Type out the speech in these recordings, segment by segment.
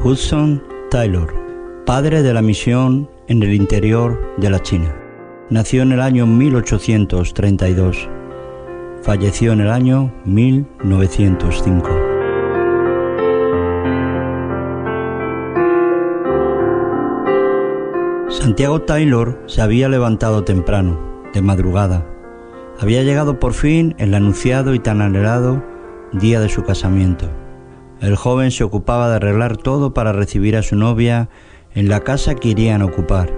Hudson Taylor, padre de la misión en el interior de la China. Nació en el año 1832. Falleció en el año 1905. Santiago Taylor se había levantado temprano, de madrugada. Había llegado por fin el anunciado y tan anhelado día de su casamiento. El joven se ocupaba de arreglar todo para recibir a su novia en la casa que irían a ocupar.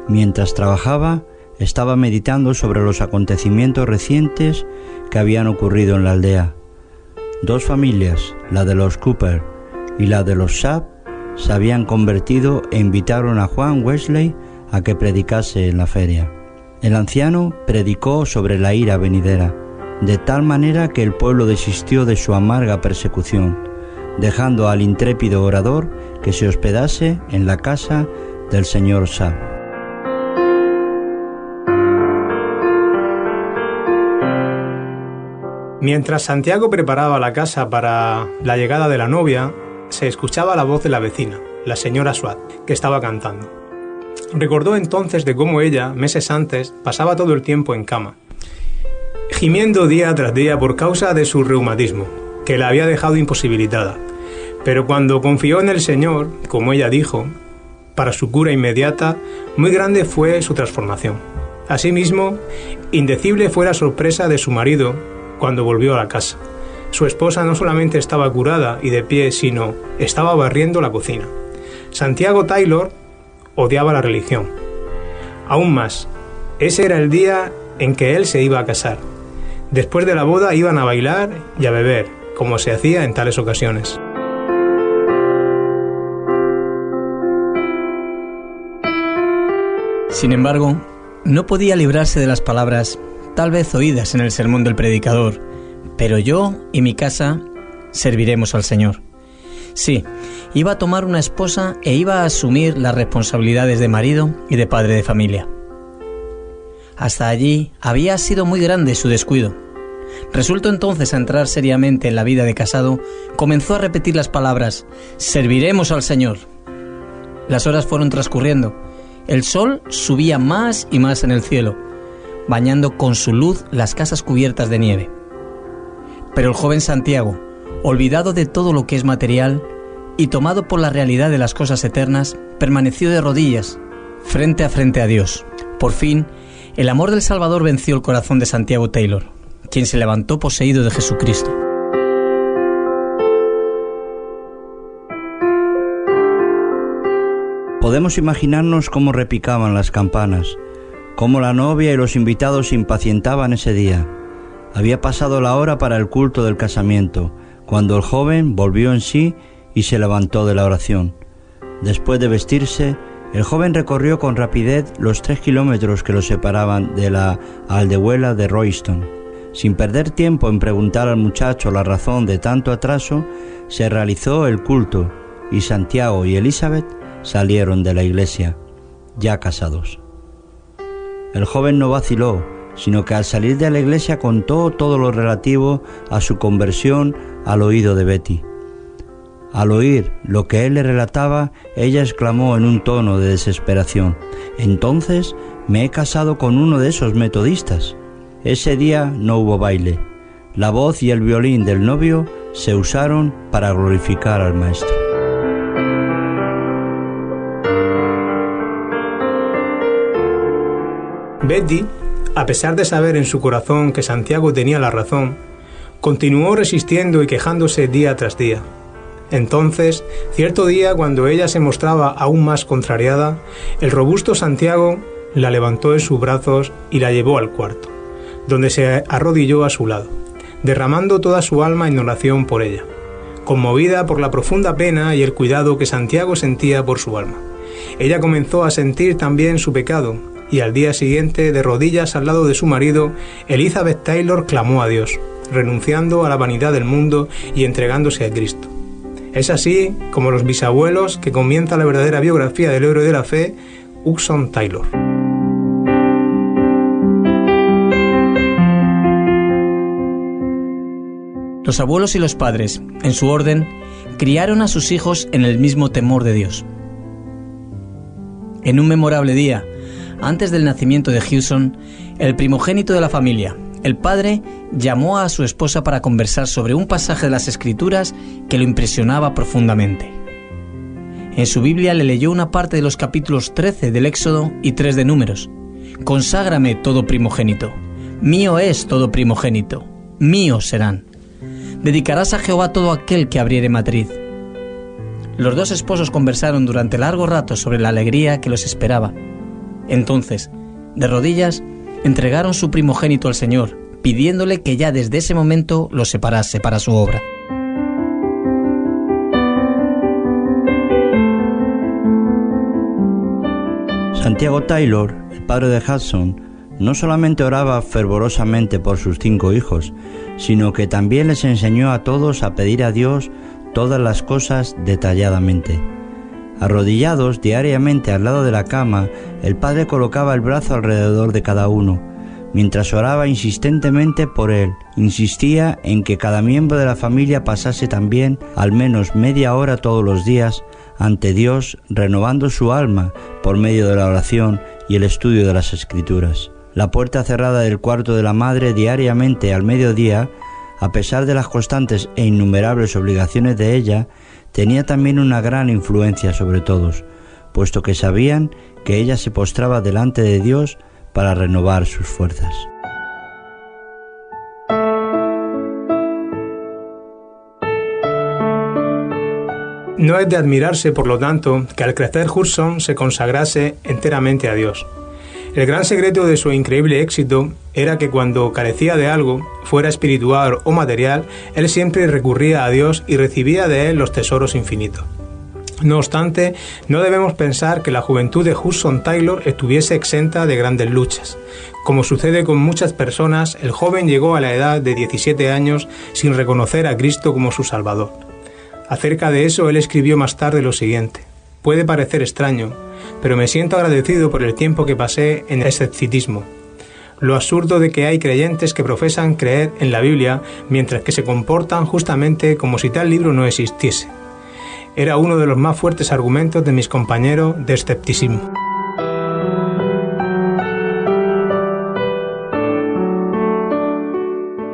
Mientras trabajaba, estaba meditando sobre los acontecimientos recientes que habían ocurrido en la aldea. Dos familias, la de los Cooper y la de los Sapp, se habían convertido e invitaron a Juan Wesley a que predicase en la feria. El anciano predicó sobre la ira venidera, de tal manera que el pueblo desistió de su amarga persecución, dejando al intrépido orador que se hospedase en la casa del señor Sapp. Mientras Santiago preparaba la casa para la llegada de la novia, se escuchaba la voz de la vecina, la señora Swat, que estaba cantando. Recordó entonces de cómo ella, meses antes, pasaba todo el tiempo en cama, gimiendo día tras día por causa de su reumatismo, que la había dejado imposibilitada. Pero cuando confió en el Señor, como ella dijo, para su cura inmediata, muy grande fue su transformación. Asimismo, indecible fue la sorpresa de su marido cuando volvió a la casa. Su esposa no solamente estaba curada y de pie, sino estaba barriendo la cocina. Santiago Taylor odiaba la religión. Aún más, ese era el día en que él se iba a casar. Después de la boda iban a bailar y a beber, como se hacía en tales ocasiones. Sin embargo, no podía librarse de las palabras, tal vez oídas en el sermón del predicador: pero yo y mi casa serviremos al Señor. Sí, iba a tomar una esposa e iba a asumir las responsabilidades de marido y de padre de familia. Hasta allí había sido muy grande su descuido. Resuelto entonces a entrar seriamente en la vida de casado, comenzó a repetir las palabras: serviremos al Señor. Las horas fueron transcurriendo. El sol subía más y más en el cielo, bañando con su luz las casas cubiertas de nieve. Pero el joven Santiago, olvidado de todo lo que es material y tomado por la realidad de las cosas eternas, permaneció de rodillas, frente a Dios. Por fin, el amor del Salvador venció el corazón de Santiago Taylor, quien se levantó poseído de Jesucristo. Podemos imaginarnos cómo repicaban las campanas, cómo la novia y los invitados se impacientaban ese día. Había pasado la hora para el culto del casamiento, cuando el joven volvió en sí y se levantó de la oración. Después de vestirse, el joven recorrió con rapidez los 3 kilómetros que lo separaban de la aldehuela de Royston. Sin perder tiempo en preguntar al muchacho la razón de tanto atraso, se realizó el culto y Santiago y Elizabeth salieron de la iglesia, ya casados. El joven no vaciló, sino que al salir de la iglesia contó todo lo relativo a su conversión al oído de Betty. Al oír lo que él le relataba, ella exclamó en un tono de desesperación: «Entonces me he casado con uno de esos metodistas». Ese día no hubo baile. La voz y el violín del novio se usaron para glorificar al maestro. Betty, a pesar de saber en su corazón que Santiago tenía la razón, continuó resistiendo y quejándose día tras día. Entonces, cierto día, cuando ella se mostraba aún más contrariada, el robusto Santiago la levantó en sus brazos y la llevó al cuarto, donde se arrodilló a su lado, derramando toda su alma en oración por ella, conmovida por la profunda pena y el cuidado que Santiago sentía por su alma. Ella comenzó a sentir también su pecado, y al día siguiente, de rodillas al lado de su marido, Elizabeth Taylor clamó a Dios, renunciando a la vanidad del mundo y entregándose a Cristo. Es así como los bisabuelos que comienza la verdadera biografía del héroe de la fe, Hudson Taylor. Los abuelos y los padres, en su orden, criaron a sus hijos en el mismo temor de Dios. En un memorable día, antes del nacimiento de Hewson, el primogénito de la familia, el padre, llamó a su esposa para conversar sobre un pasaje de las Escrituras que lo impresionaba profundamente. En su Biblia le leyó una parte de los capítulos 13 del Éxodo y 3 de Números. «Conságrame todo primogénito. Mío es todo primogénito. Míos serán. Dedicarás a Jehová todo aquel que abriere matriz». Los dos esposos conversaron durante largo rato sobre la alegría que los esperaba. Entonces, de rodillas, entregaron su primogénito al Señor, pidiéndole que ya desde ese momento lo separase para su obra. Santiago Taylor, el padre de Hudson, no solamente oraba fervorosamente por sus 5 hijos, sino que también les enseñó a todos a pedir a Dios todas las cosas detalladamente. Arrodillados diariamente al lado de la cama, el padre colocaba el brazo alrededor de cada uno, mientras oraba insistentemente por él. Insistía en que cada miembro de la familia pasase también al menos media hora todos los días ante Dios, renovando su alma por medio de la oración y el estudio de las Escrituras. La puerta cerrada del cuarto de la madre diariamente al mediodía, a pesar de las constantes e innumerables obligaciones de ella, tenía también una gran influencia sobre todos, puesto que sabían que ella se postraba delante de Dios para renovar sus fuerzas. No es de admirarse, por lo tanto, que al crecer Hudson se consagrase enteramente a Dios. El gran secreto de su increíble éxito era que cuando carecía de algo, fuera espiritual o material, él siempre recurría a Dios y recibía de él los tesoros infinitos. No obstante, no debemos pensar que la juventud de Hudson Taylor estuviese exenta de grandes luchas. Como sucede con muchas personas, el joven llegó a la edad de 17 años sin reconocer a Cristo como su Salvador. Acerca de eso, él escribió más tarde lo siguiente: «Puede parecer extraño, pero me siento agradecido por el tiempo que pasé en escepticismo. Lo absurdo de que hay creyentes que profesan creer en la Biblia mientras que se comportan justamente como si tal libro no existiese. Era uno de los más fuertes argumentos de mis compañeros de escepticismo».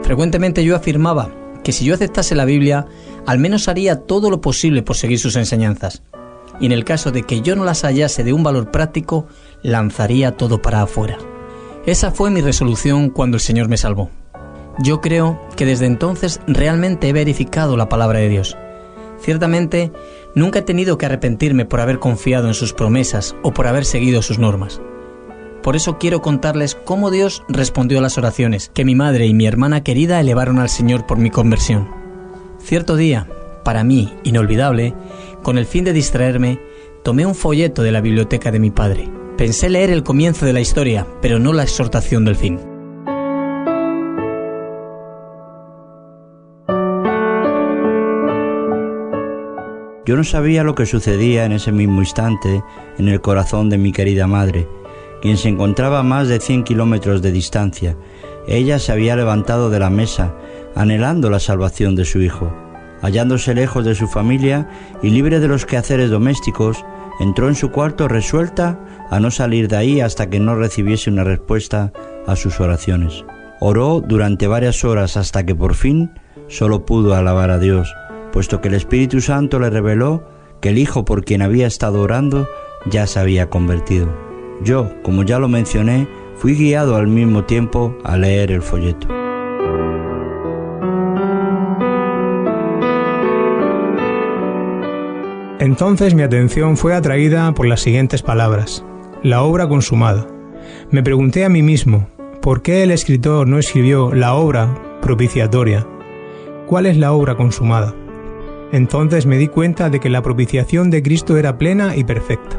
Frecuentemente yo afirmaba que si yo aceptase la Biblia, al menos haría todo lo posible por seguir sus enseñanzas. Y en el caso de que yo no las hallase de un valor práctico, lanzaría todo para afuera. Esa fue mi resolución cuando el Señor me salvó. Yo creo que desde entonces realmente he verificado la palabra de Dios. Ciertamente, nunca he tenido que arrepentirme por haber confiado en sus promesas o por haber seguido sus normas. Por eso quiero contarles cómo Dios respondió a las oraciones que mi madre y mi hermana querida elevaron al Señor por mi conversión. Cierto día, para mí inolvidable, con el fin de distraerme, tomé un folleto de la biblioteca de mi padre. Pensé leer el comienzo de la historia, pero no la exhortación del fin. Yo no sabía lo que sucedía en ese mismo instante en el corazón de mi querida madre, quien se encontraba a más de 100 kilómetros de distancia. Ella se había levantado de la mesa, anhelando la salvación de su hijo. Hallándose lejos de su familia y libre de los quehaceres domésticos, entró en su cuarto resuelta a no salir de ahí hasta que no recibiese una respuesta a sus oraciones. Oró durante varias horas hasta que por fin solo pudo alabar a Dios, puesto que el Espíritu Santo le reveló que el hijo por quien había estado orando ya se había convertido. Yo, como ya lo mencioné, fui guiado al mismo tiempo a leer el folleto. Entonces mi atención fue atraída por las siguientes palabras: la obra consumada. Me pregunté a mí mismo, ¿por qué el escritor no escribió la obra propiciatoria? ¿Cuál es la obra consumada? Entonces me di cuenta de que la propiciación de Cristo era plena y perfecta.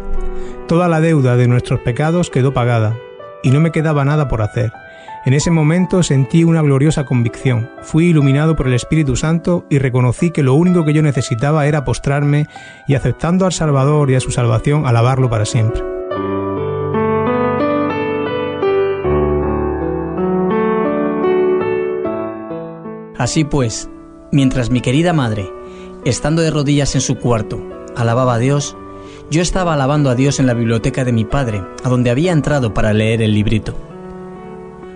Toda la deuda de nuestros pecados quedó pagada, y no me quedaba nada por hacer. En ese momento sentí una gloriosa convicción, fui iluminado por el Espíritu Santo y reconocí que lo único que yo necesitaba era postrarme y, aceptando al Salvador y a su salvación, alabarlo para siempre. Así pues, mientras mi querida madre estando de rodillas en su cuarto, alababa a Dios, yo estaba alabando a Dios en la biblioteca de mi padre, a donde había entrado para leer el librito.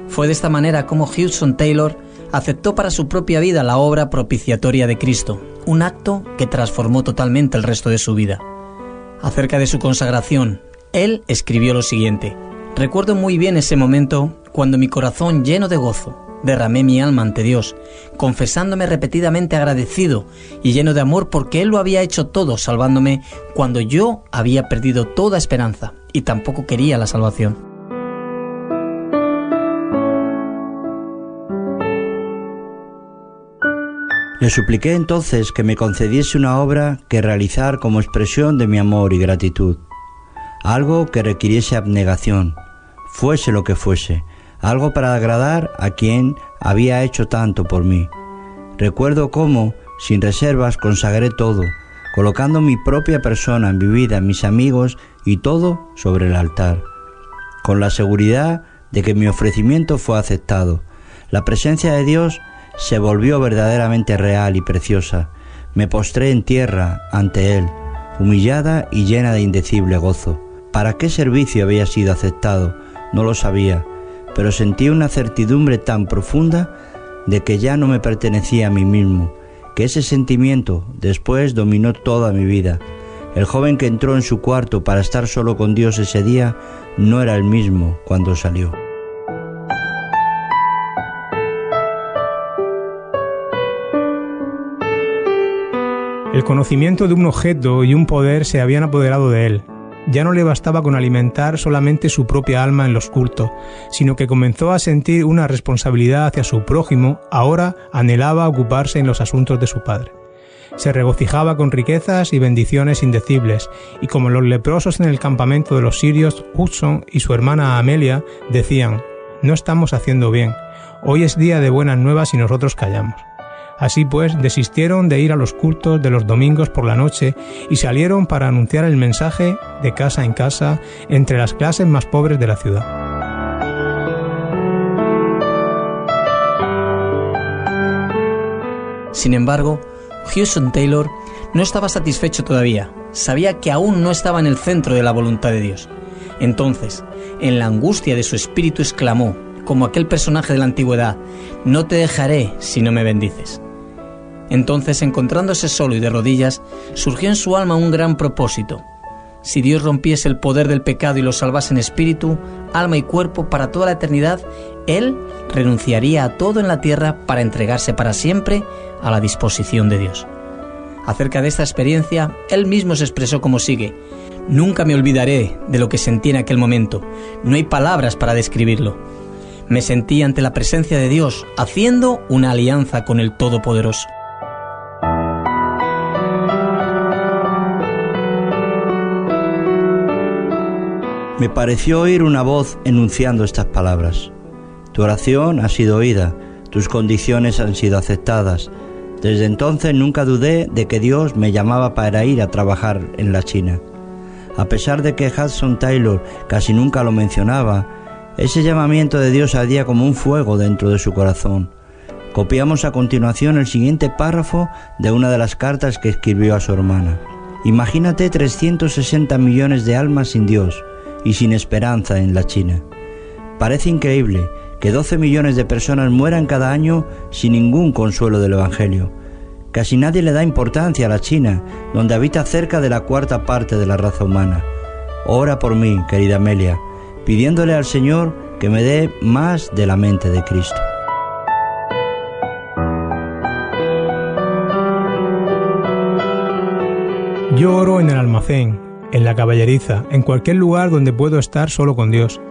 Fue de esta manera como Hudson Taylor aceptó para su propia vida la obra propiciatoria de Cristo, un acto que transformó totalmente el resto de su vida. Acerca de su consagración, él escribió lo siguiente: recuerdo muy bien ese momento cuando mi corazón lleno de gozo derramé mi alma ante Dios, confesándome repetidamente agradecido y lleno de amor porque Él lo había hecho todo salvándome cuando yo había perdido toda esperanza y tampoco quería la salvación. Le supliqué entonces que me concediese una obra que realizar como expresión de mi amor y gratitud, algo que requiriese abnegación, fuese lo que fuese, algo para agradar a quien había hecho tanto por mí. Recuerdo cómo, sin reservas, consagré todo, colocando mi propia persona, mi vida, mis amigos y todo sobre el altar, con la seguridad de que mi ofrecimiento fue aceptado. La presencia de Dios se volvió verdaderamente real y preciosa. Me postré en tierra ante Él, humillada y llena de indecible gozo. ¿Para qué servicio había sido aceptado? No lo sabía, pero sentí una certidumbre tan profunda de que ya no me pertenecía a mí mismo, que ese sentimiento después dominó toda mi vida. El joven que entró en su cuarto para estar solo con Dios ese día no era el mismo cuando salió. El conocimiento de un objeto y un poder se habían apoderado de él. Ya no le bastaba con alimentar solamente su propia alma en los cultos, sino que comenzó a sentir una responsabilidad hacia su prójimo. Ahora anhelaba ocuparse en los asuntos de su padre. Se regocijaba con riquezas y bendiciones indecibles, y como los leprosos en el campamento de los sirios, Hudson y su hermana Amelia decían: «No estamos haciendo bien. Hoy es día de buenas nuevas y nosotros callamos». Así pues, desistieron de ir a los cultos de los domingos por la noche y salieron para anunciar el mensaje de casa en casa entre las clases más pobres de la ciudad. Sin embargo, Hudson Taylor no estaba satisfecho todavía. Sabía que aún no estaba en el centro de la voluntad de Dios. Entonces, en la angustia de su espíritu exclamó, como aquel personaje de la antigüedad: «No te dejaré si no me bendices». Entonces, encontrándose solo y de rodillas, surgió en su alma un gran propósito. Si Dios rompiese el poder del pecado y lo salvase en espíritu, alma y cuerpo para toda la eternidad, él renunciaría a todo en la tierra para entregarse para siempre a la disposición de Dios. Acerca de esta experiencia, él mismo se expresó como sigue: «Nunca me olvidaré de lo que sentí en aquel momento. No hay palabras para describirlo. Me sentí ante la presencia de Dios, haciendo una alianza con el Todopoderoso». Me pareció oír una voz enunciando estas palabras: «Tu oración ha sido oída, tus condiciones han sido aceptadas». Desde entonces nunca dudé de que Dios me llamaba para ir a trabajar en la China. A pesar de que Hudson Taylor casi nunca lo mencionaba, ese llamamiento de Dios ardía como un fuego dentro de su corazón. Copiamos a continuación el siguiente párrafo de una de las cartas que escribió a su hermana: «Imagínate 360 millones de almas sin Dios y sin esperanza en la China. Parece increíble que 12 millones de personas mueran cada año sin ningún consuelo del Evangelio. Casi nadie le da importancia a la China, donde habita cerca de la cuarta parte de la raza humana. Ora por mí, querida Amelia, pidiéndole al Señor que me dé más de la mente de Cristo». Yo oro en el almacén, en la caballeriza, en cualquier lugar donde puedo estar solo con Dios,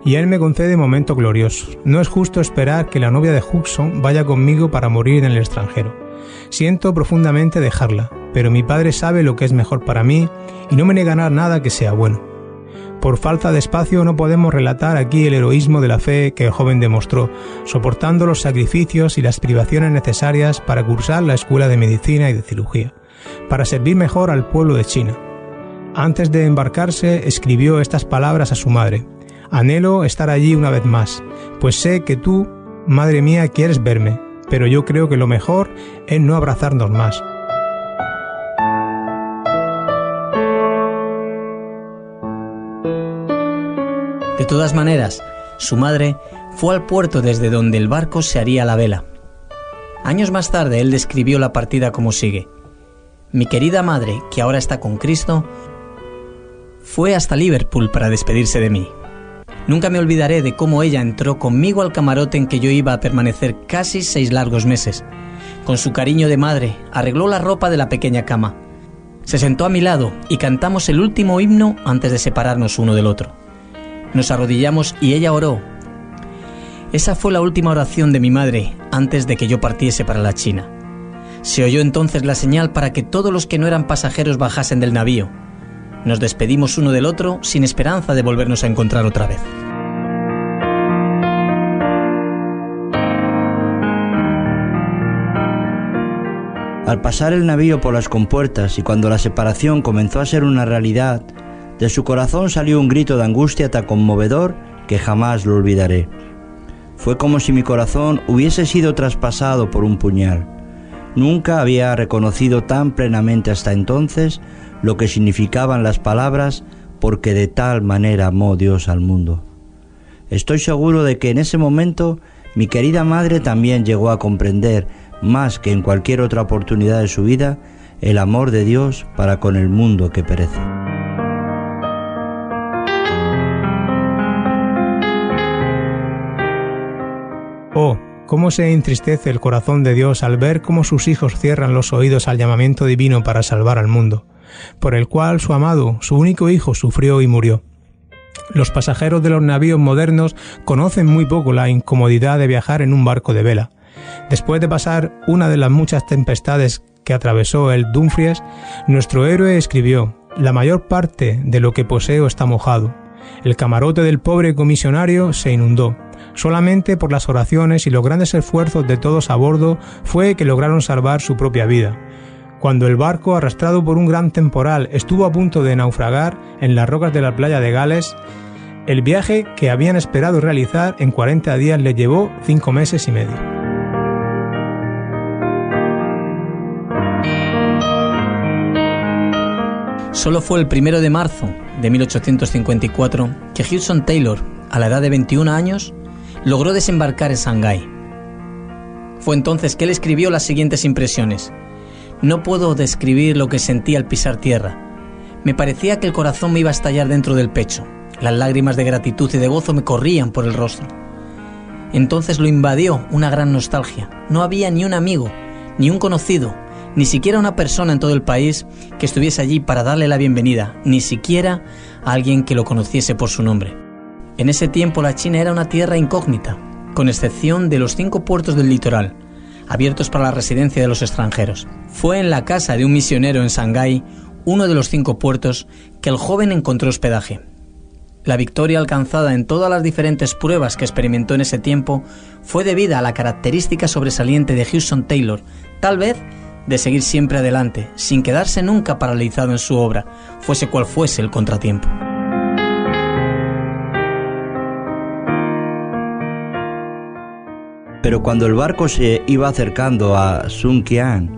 y Él me concede momentos gloriosos. No es justo esperar que la novia de Hudson vaya conmigo para morir en el extranjero. Siento profundamente dejarla, pero mi Padre sabe lo que es mejor para mí y no me negará nada que sea bueno. Por falta de espacio no podemos relatar aquí el heroísmo de la fe que el joven demostró, soportando los sacrificios y las privaciones necesarias para cursar la escuela de medicina y de cirugía, para servir mejor al pueblo de China. Antes de embarcarse, escribió estas palabras a su madre: «Anhelo estar allí una vez más, pues sé que tú, madre mía, quieres verme, pero yo creo que lo mejor es no abrazarnos más». De todas maneras, su madre fue al puerto desde donde el barco se haría a la vela. Años más tarde él describió la partida como sigue: mi querida madre, que ahora está con Cristo, fue hasta Liverpool para despedirse de mí. Nunca me olvidaré de cómo ella entró conmigo al camarote en que yo iba a permanecer casi 6 largos meses. Con su cariño de madre, arregló la ropa de la pequeña cama. Se sentó a mi lado y cantamos el último himno antes de separarnos uno del otro. Nos arrodillamos y ella oró. Esa fue la última oración de mi madre antes de que yo partiese para la China. Se oyó entonces la señal para que todos los que no eran pasajeros bajasen del navío. Nos despedimos uno del otro sin esperanza de volvernos a encontrar otra vez. Al pasar el navío por las compuertas y cuando la separación comenzó a ser una realidad, de su corazón salió un grito de angustia tan conmovedor que jamás lo olvidaré. Fue como si mi corazón hubiese sido traspasado por un puñal. Nunca había reconocido tan plenamente hasta entonces lo que significaban las palabras «porque de tal manera amó Dios al mundo». Estoy seguro de que en ese momento mi querida madre también llegó a comprender, más que en cualquier otra oportunidad de su vida, el amor de Dios para con el mundo que perece. Oh, cómo se entristece el corazón de Dios al ver cómo sus hijos cierran los oídos al llamamiento divino para salvar al mundo, por el cual su amado, su único hijo, sufrió y murió. Los pasajeros de los navíos modernos conocen muy poco la incomodidad de viajar en un barco de vela. Después de pasar una de las muchas tempestades que atravesó el Dumfries, nuestro héroe escribió: «La mayor parte de lo que poseo está mojado. El camarote del pobre comisionario se inundó. Solamente por las oraciones y los grandes esfuerzos de todos a bordo fue que lograron salvar su propia vida. Cuando el barco, arrastrado por un gran temporal, estuvo a punto de naufragar en las rocas de la playa de Gales, el viaje que habían esperado realizar en 40 días les llevó 5 meses y medio». Solo fue el 1 de marzo de 1854 que Hudson Taylor, a la edad de 21 años, logró desembarcar en Shanghái. Fue entonces que él escribió las siguientes impresiones: «No puedo describir lo que sentí al pisar tierra. Me parecía que el corazón me iba a estallar dentro del pecho. Las lágrimas de gratitud y de gozo me corrían por el rostro. Entonces lo invadió una gran nostalgia. No había ni un amigo, ni un conocido, ni siquiera una persona en todo el país que estuviese allí para darle la bienvenida, ni siquiera a alguien que lo conociese por su nombre. En ese tiempo la China era una tierra incógnita, con excepción de los 5 puertos del litoral, abiertos para la residencia de los extranjeros. Fue en la casa de un misionero en Shanghái, uno de los 5 puertos, que el joven encontró hospedaje. La victoria alcanzada en todas las diferentes pruebas que experimentó en ese tiempo fue debida a la característica sobresaliente de Hudson Taylor, tal vez de seguir siempre adelante, sin quedarse nunca paralizado en su obra, fuese cual fuese el contratiempo. Pero cuando el barco se iba acercando a Sunqian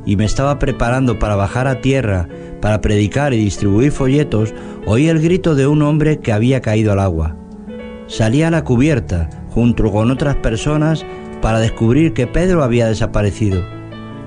y me estaba preparando para bajar a tierra para predicar y distribuir folletos, oí el grito de un hombre que había caído al agua. Salí a la cubierta, junto con otras personas, para descubrir que Pedro había desaparecido.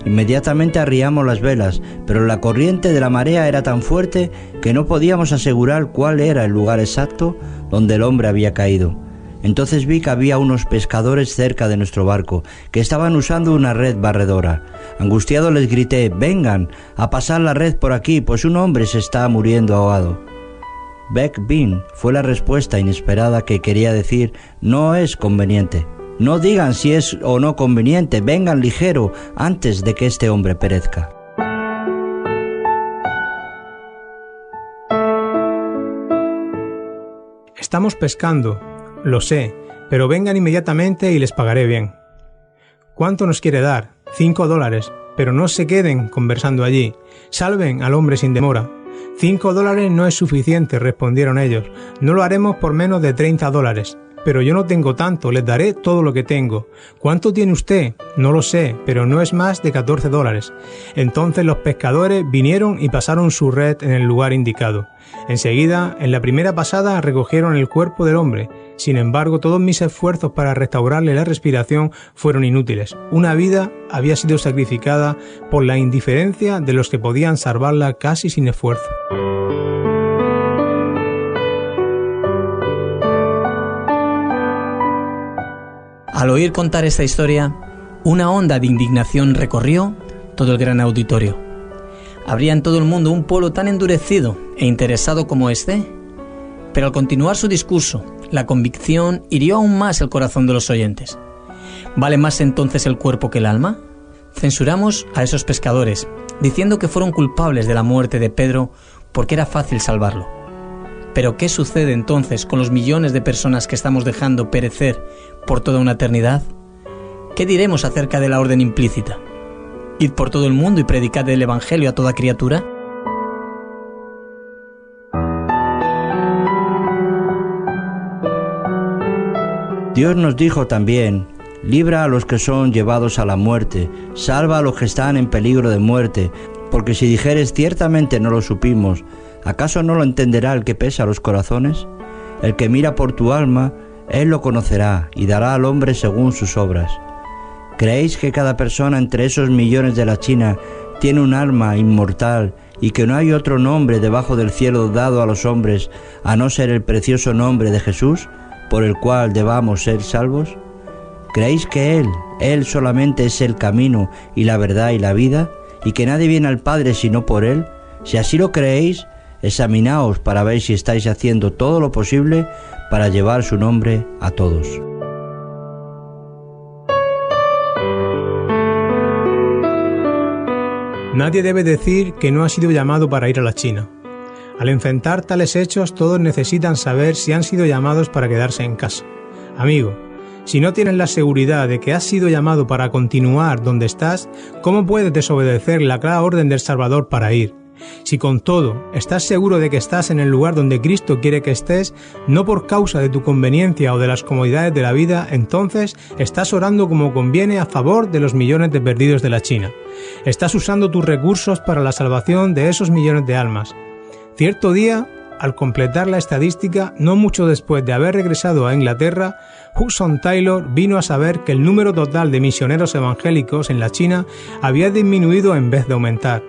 Inmediatamente arriamos las velas, pero la corriente de la marea era tan fuerte que no podíamos asegurar cuál era el lugar exacto donde el hombre había caído. Entonces vi que había unos pescadores cerca de nuestro barco, que estaban usando una red barredora. Angustiado les grité: «Vengan a pasar la red por aquí, pues un hombre se está muriendo ahogado». «Beck Bin» fue la respuesta inesperada, que quería decir: «No es conveniente». No digan si es o no conveniente, vengan ligero antes de que este hombre perezca. Estamos pescando, lo sé, pero vengan inmediatamente y les pagaré bien. ¿Cuánto nos quiere dar? $5, pero no se queden conversando allí. Salven al hombre sin demora. $5 no es suficiente, respondieron ellos. No lo haremos por menos de $30. pero yo no tengo tanto, les daré todo lo que tengo. ¿Cuánto tiene usted? No lo sé, pero no es más de $14. Entonces los pescadores vinieron y pasaron su red en el lugar indicado. Enseguida, en la primera pasada, recogieron el cuerpo del hombre. Sin embargo, todos mis esfuerzos para restaurarle la respiración fueron inútiles. Una vida había sido sacrificada por la indiferencia de los que podían salvarla casi sin esfuerzo. Al oír contar esta historia, una onda de indignación recorrió todo el gran auditorio. ¿Habría en todo el mundo un pueblo tan endurecido e interesado como este? Pero al continuar su discurso, la convicción hirió aún más el corazón de los oyentes. ¿Vale más entonces el cuerpo que el alma? Censuramos a esos pescadores, diciendo que fueron culpables de la muerte de Pedro porque era fácil salvarlo. Pero ¿qué sucede entonces con los millones de personas que estamos dejando perecer por toda una eternidad? ¿Qué diremos acerca de la orden implícita? ¿Id por todo el mundo y predicad el Evangelio a toda criatura? Dios nos dijo también: libra a los que son llevados a la muerte, salva a los que están en peligro de muerte, porque si dijeres ciertamente no lo supimos, ¿acaso no lo entenderá el que pesa los corazones? El que mira por tu alma, él lo conocerá y dará al hombre según sus obras. ¿Creéis que cada persona entre esos millones de la China tiene un alma inmortal y que no hay otro nombre debajo del cielo dado a los hombres a no ser el precioso nombre de Jesús, por el cual debamos ser salvos? ¿Creéis que Él solamente es el camino y la verdad y la vida, y que nadie viene al Padre sino por Él? Si así lo creéis, examinaos para ver si estáis haciendo todo lo posible para llevar su nombre a todos. Nadie debe decir que no ha sido llamado para ir a la China. Al enfrentar tales hechos, todos necesitan saber si han sido llamados para quedarse en casa. Amigo, si no tienes la seguridad de que has sido llamado para continuar donde estás, ¿cómo puedes desobedecer la clara orden del Salvador para ir? Si con todo estás seguro de que estás en el lugar donde Cristo quiere que estés, no por causa de tu conveniencia o de las comodidades de la vida, entonces estás orando como conviene a favor de los millones de perdidos de la China. Estás usando tus recursos para la salvación de esos millones de almas. Cierto día, al completar la estadística, no mucho después de haber regresado a Inglaterra, Hudson Taylor vino a saber que el número total de misioneros evangélicos en la China había disminuido en vez de aumentar.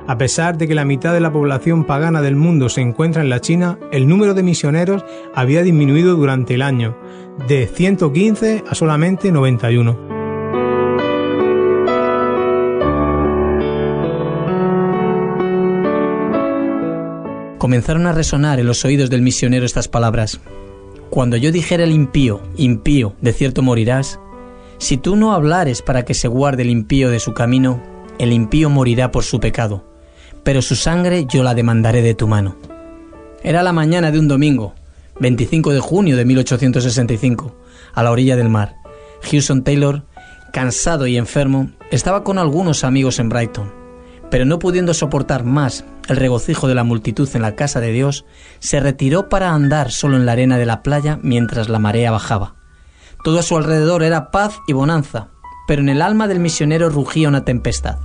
A pesar de que la mitad de la población pagana del mundo se encuentra en la China, el número de misioneros había disminuido durante el año, de 115 a solamente 91. Comenzaron a resonar en los oídos del misionero estas palabras: cuando yo dijera el impío, impío, de cierto morirás, si tú no hablares para que se guarde el impío de su camino, el impío morirá por su pecado, pero su sangre yo la demandaré de tu mano. Era la mañana de un domingo, 25 de junio de 1865, a la orilla del mar. Hudson Taylor, cansado y enfermo, estaba con algunos amigos en Brighton, pero no pudiendo soportar más el regocijo de la multitud en la casa de Dios, se retiró para andar solo en la arena de la playa mientras la marea bajaba. Todo a su alrededor era paz y bonanza, pero en el alma del misionero rugía una tempestad.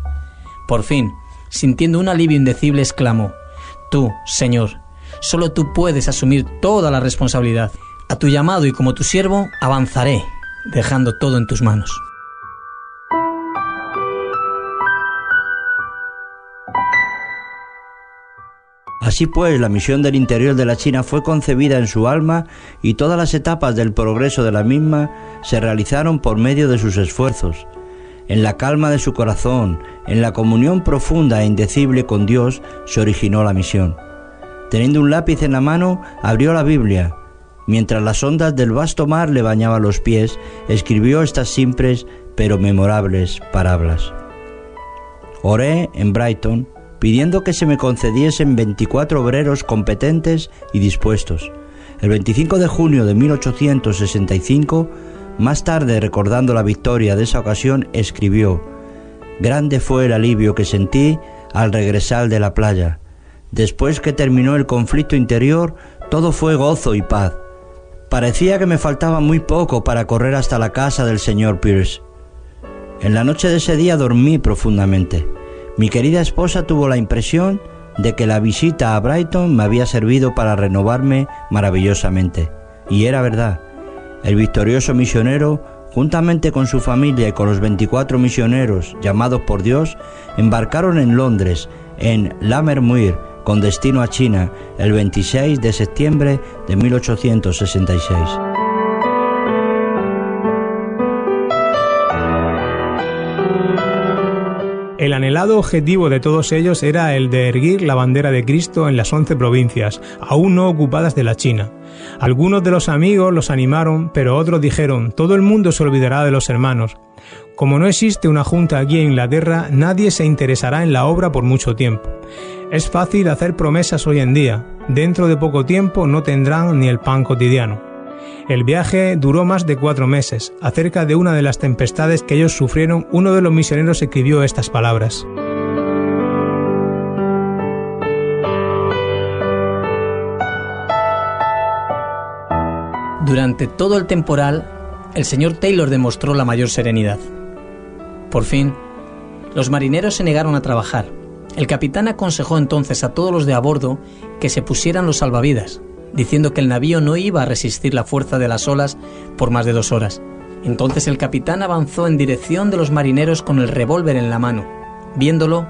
Por fin, sintiendo un alivio indecible, exclamó: tú, Señor, solo tú puedes asumir toda la responsabilidad. A tu llamado y como tu siervo avanzaré, dejando todo en tus manos. Así pues, la misión del interior de la China fue concebida en su alma y todas las etapas del progreso de la misma se realizaron por medio de sus esfuerzos. En la calma de su corazón, en la comunión profunda e indecible con Dios, se originó la misión. Teniendo un lápiz en la mano, abrió la Biblia. Mientras las ondas del vasto mar le bañaban los pies, escribió estas simples pero memorables palabras. Oré en Brighton, pidiendo que se me concediesen 24 obreros competentes y dispuestos. El 25 de junio de 1865, más tarde recordando la victoria de esa ocasión, escribió: grande fue el alivio que sentí al regresar de la playa. Después que terminó el conflicto interior, todo fue gozo y paz. Parecía que me faltaba muy poco para correr hasta la casa del señor Pierce. En la noche de ese día dormí profundamente. Mi querida esposa tuvo la impresión de que la visita a Brighton me había servido para renovarme maravillosamente. Y era verdad. El victorioso misionero, juntamente con su familia y con los 24 misioneros llamados por Dios, embarcaron en Londres, en Lammermuir, con destino a China, el 26 de septiembre de 1866. El anhelado objetivo de todos ellos era el de erguir la bandera de Cristo en las 11 provincias, aún no ocupadas de la China. Algunos de los amigos los animaron, pero otros dijeron: todo el mundo se olvidará de los hermanos. Como no existe una junta aquí en Inglaterra, nadie se interesará en la obra por mucho tiempo. Es fácil hacer promesas hoy en día. Dentro de poco tiempo no tendrán ni el pan cotidiano. El viaje duró más de 4 meses. Acerca de una de las tempestades que ellos sufrieron, uno de los misioneros escribió estas palabras: Durante todo el temporal, el señor Taylor demostró la mayor serenidad. Por fin, los marineros se negaron a trabajar. El capitán aconsejó entonces a todos los de a bordo que se pusieran los salvavidas, diciendo que el navío no iba a resistir la fuerza de las olas por más de 2 horas. Entonces el capitán avanzó en dirección de los marineros con el revólver en la mano. Viéndolo,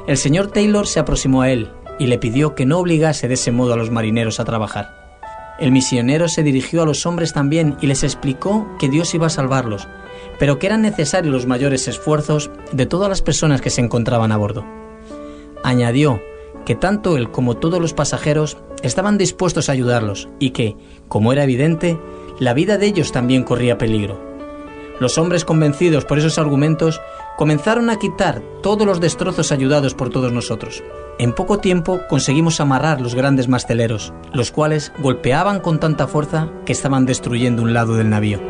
el señor Taylor se aproximó a él y le pidió que no obligase de ese modo a los marineros a trabajar. El misionero se dirigió a los hombres también y les explicó que Dios iba a salvarlos, pero que eran necesarios los mayores esfuerzos de todas las personas que se encontraban a bordo. Añadió que tanto él como todos los pasajeros estaban dispuestos a ayudarlos y que, como era evidente, la vida de ellos también corría peligro. Los hombres, convencidos por esos argumentos, comenzaron a quitar todos los destrozos ayudados por todos nosotros. En poco tiempo conseguimos amarrar los grandes masteleros, los cuales golpeaban con tanta fuerza que estaban destruyendo un lado del navío.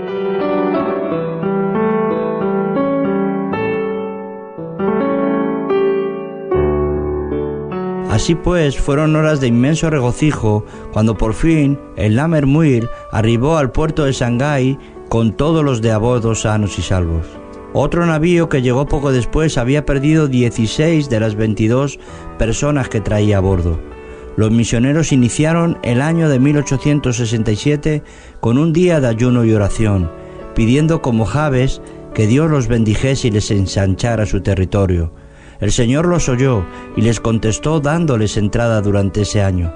Así pues, fueron horas de inmenso regocijo cuando por fin el Lammermuir arribó al puerto de Shanghái con todos los de a bordo sanos y salvos. Otro navío que llegó poco después había perdido 16 de las 22 personas que traía a bordo. Los misioneros iniciaron el año de 1867 con un día de ayuno y oración, pidiendo como Jabes que Dios los bendijese y les ensanchara su territorio. El Señor los oyó y les contestó dándoles entrada durante ese año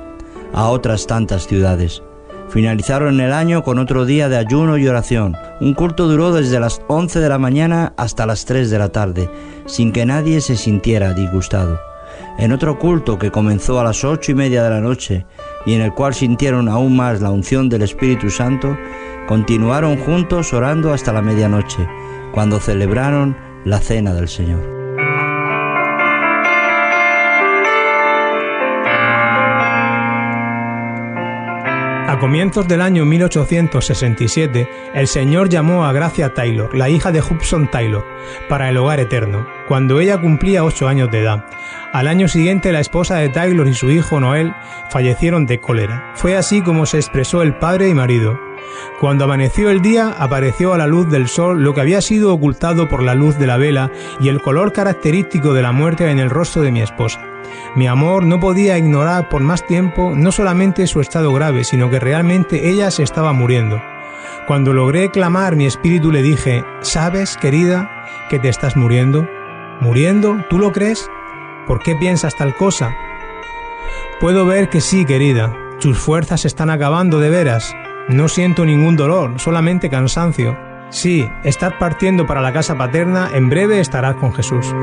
a otras tantas ciudades. Finalizaron el año con otro día de ayuno y oración. Un culto duró desde las 11 de la mañana hasta las 3 de la tarde, sin que nadie se sintiera disgustado. En otro culto que comenzó a las 8:30 de la noche y en el cual sintieron aún más la unción del Espíritu Santo, continuaron juntos orando hasta la medianoche, cuando celebraron la cena del Señor. A comienzos del año 1867, el Señor llamó a Gracia Taylor, la hija de Hudson Taylor, para el hogar eterno, cuando ella cumplía 8 años de edad. Al año siguiente, la esposa de Taylor y su hijo Noel fallecieron de cólera. Fue así como se expresó el padre y marido. Cuando amaneció el día, apareció a la luz del sol lo que había sido ocultado por la luz de la vela y el color característico de la muerte en el rostro de mi esposa. Mi amor no podía ignorar por más tiempo no solamente su estado grave, sino que realmente ella se estaba muriendo. Cuando logré clamar, mi espíritu le dije: ¿sabes, querida, que te estás muriendo? ¿Muriendo? ¿Tú lo crees? ¿Por qué piensas tal cosa? Puedo ver que sí, querida. Tus fuerzas se están acabando de veras. No siento ningún dolor, solamente cansancio. Sí, estás partiendo para la casa paterna, en breve estarás con Jesús.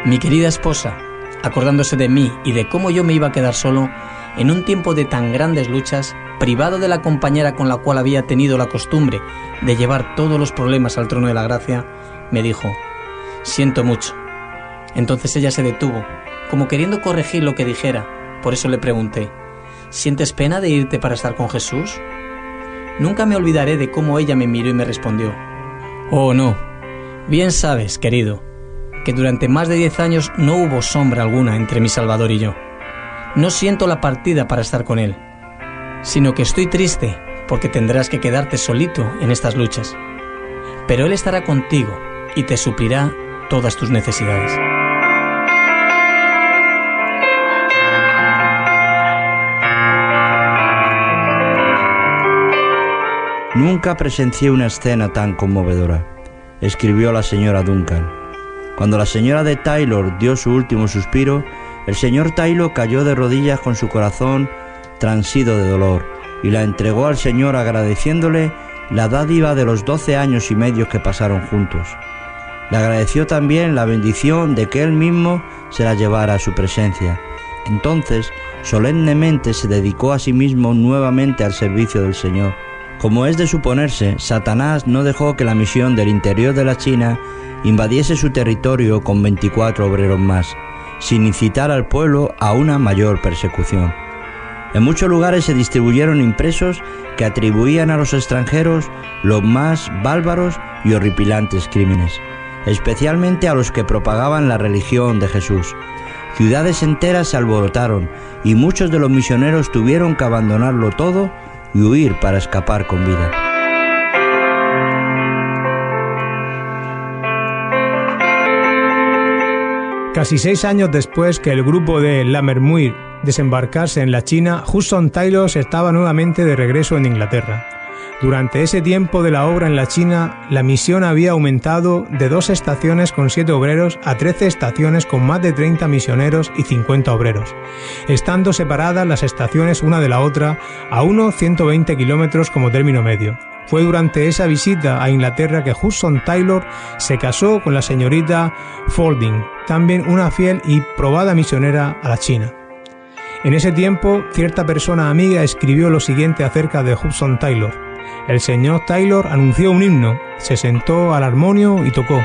Mi querida esposa, acordándose de mí y de cómo yo me iba a quedar solo, en un tiempo de tan grandes luchas, privado de la compañera con la cual había tenido la costumbre de llevar todos los problemas al trono de la gracia, me dijo: siento mucho. Entonces ella se detuvo, como queriendo corregir lo que dijera. Por eso le pregunté: ¿sientes pena de irte para estar con Jesús? Nunca me olvidaré de cómo ella me miró y me respondió: oh, no, bien sabes, querido, que durante más de 10 años no hubo sombra alguna entre mi Salvador y yo. No siento la partida para estar con Él, sino que estoy triste porque tendrás que quedarte solito en estas luchas. Pero Él estará contigo y te suplirá todas tus necesidades. Nunca presencié una escena tan conmovedora, escribió la señora Duncan. Cuando la señora de Taylor dio su último suspiro, el señor Taylor cayó de rodillas con su corazón transido de dolor y la entregó al Señor agradeciéndole la dádiva de los 12 años y medio que pasaron juntos. Le agradeció también la bendición de que él mismo se la llevara a su presencia. Entonces, solemnemente se dedicó a sí mismo nuevamente al servicio del Señor. Como es de suponerse, Satanás no dejó que la misión del interior de la China invadiese su territorio con 24 obreros más, sin incitar al pueblo a una mayor persecución. En muchos lugares se distribuyeron impresos que atribuían a los extranjeros los más bárbaros y horripilantes crímenes, especialmente a los que propagaban la religión de Jesús. Ciudades enteras se alborotaron y muchos de los misioneros tuvieron que abandonarlo todo y huir para escapar con vida. Casi 6 años después que el grupo de Lammermuir desembarcase en la China, Hudson Taylor estaba nuevamente de regreso en Inglaterra. Durante ese tiempo de la obra en la China, la misión había aumentado de 2 estaciones con 7 obreros a 13 estaciones con más de 30 misioneros y 50 obreros, estando separadas las estaciones una de la otra a unos 120 kilómetros como término medio. Fue durante esa visita a Inglaterra que Hudson Taylor se casó con la señorita Fording, también una fiel y probada misionera a la China. En ese tiempo, cierta persona amiga escribió lo siguiente acerca de Hudson Taylor. El señor Taylor anunció un himno, se sentó al armonio y tocó.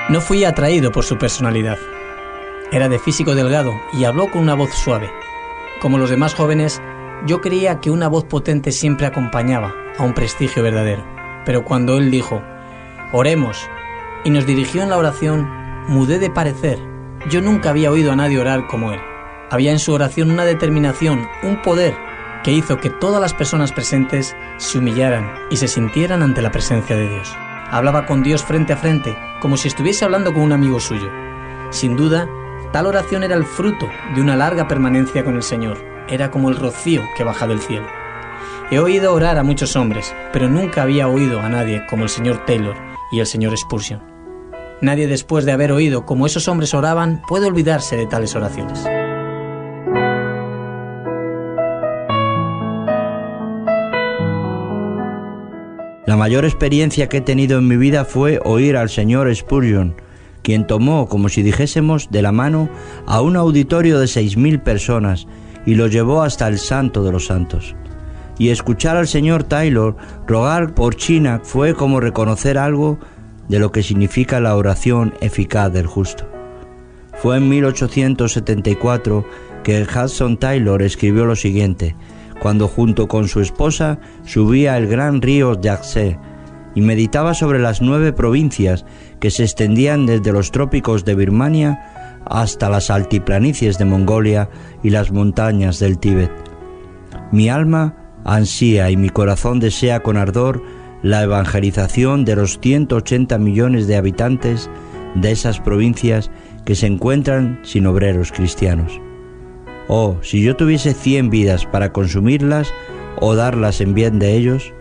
No fui atraído por su personalidad. Era de físico delgado y habló con una voz suave. Como los demás jóvenes, yo creía que una voz potente siempre acompañaba a un prestigio verdadero. Pero cuando él dijo, «Oremos», y nos dirigió en la oración, mudé de parecer. Yo nunca había oído a nadie orar como él. Había en su oración una determinación, un poder, que hizo que todas las personas presentes se humillaran y se sintieran ante la presencia de Dios. Hablaba con Dios frente a frente, como si estuviese hablando con un amigo suyo. Sin duda, tal oración era el fruto de una larga permanencia con el Señor. Era como el rocío que baja del cielo. He oído orar a muchos hombres, pero nunca había oído a nadie como el señor Taylor y el señor Spurgeon. Nadie después de haber oído cómo esos hombres oraban puede olvidarse de tales oraciones. La mayor experiencia que he tenido en mi vida fue oír al señor Spurgeon, quien tomó, como si dijésemos, de la mano a un auditorio de 6.000 personas y lo llevó hasta el Santo de los Santos. Y escuchar al señor Taylor rogar por China fue como reconocer algo de lo que significa la oración eficaz del justo. Fue en 1874 que Hudson Taylor escribió lo siguiente, cuando junto con su esposa subía el gran río Yangtze y meditaba sobre las 9 provincias que se extendían desde los trópicos de Birmania hasta las altiplanicies de Mongolia y las montañas del Tíbet. Mi alma ansía y mi corazón desea con ardor la evangelización de los 180 millones de habitantes de esas provincias que se encuentran sin obreros cristianos. Oh, si yo tuviese 100 vidas para consumirlas o darlas en bien de ellos.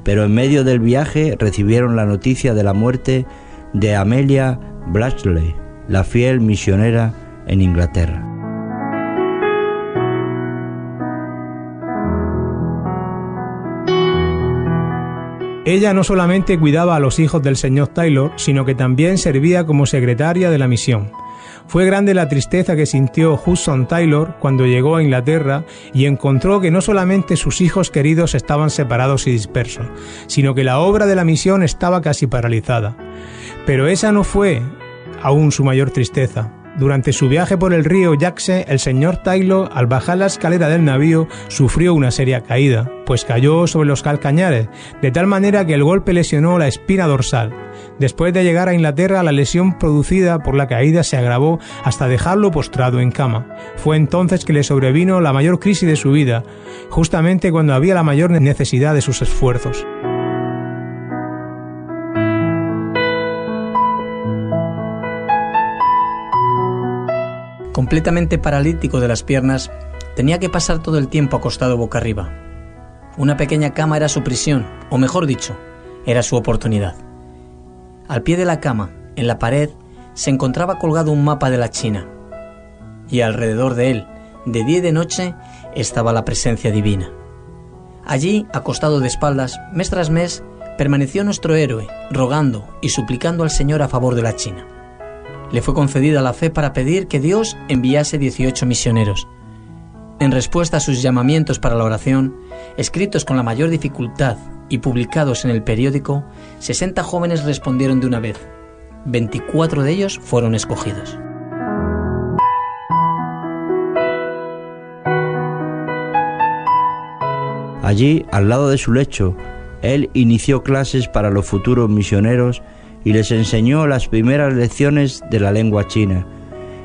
Pero en medio del viaje recibieron la noticia de la muerte de Amelia Blatchley, la fiel misionera en Inglaterra. Ella no solamente cuidaba a los hijos del señor Taylor, sino que también servía como secretaria de la misión. Fue grande la tristeza que sintió Hudson Taylor cuando llegó a Inglaterra y encontró que no solamente sus hijos queridos estaban separados y dispersos, sino que la obra de la misión estaba casi paralizada. Pero esa no fue aún su mayor tristeza. Durante su viaje por el río Yangtze, el señor Taylor, al bajar la escalera del navío, sufrió una seria caída, pues cayó sobre los calcañares, de tal manera que el golpe lesionó la espina dorsal. Después de llegar a Inglaterra, la lesión producida por la caída se agravó hasta dejarlo postrado en cama. Fue entonces que le sobrevino la mayor crisis de su vida, justamente cuando había la mayor necesidad de sus esfuerzos. Completamente paralítico de las piernas, tenía que pasar todo el tiempo acostado boca arriba. Una pequeña cama era su prisión, o mejor dicho, era su oportunidad. Al pie de la cama, en la pared, se encontraba colgado un mapa de la China, y alrededor de él, de día y de noche, estaba la presencia divina. Allí, acostado de espaldas, mes tras mes, permaneció nuestro héroe, rogando y suplicando al Señor a favor de la China. Le fue concedida la fe para pedir que Dios enviase 18 misioneros. En respuesta a sus llamamientos para la oración, escritos con la mayor dificultad y publicados en el periódico, 60 jóvenes respondieron de una vez. 24 de ellos fueron escogidos. Allí, al lado de su lecho, él inició clases para los futuros misioneros y les enseñó las primeras lecciones de la lengua china,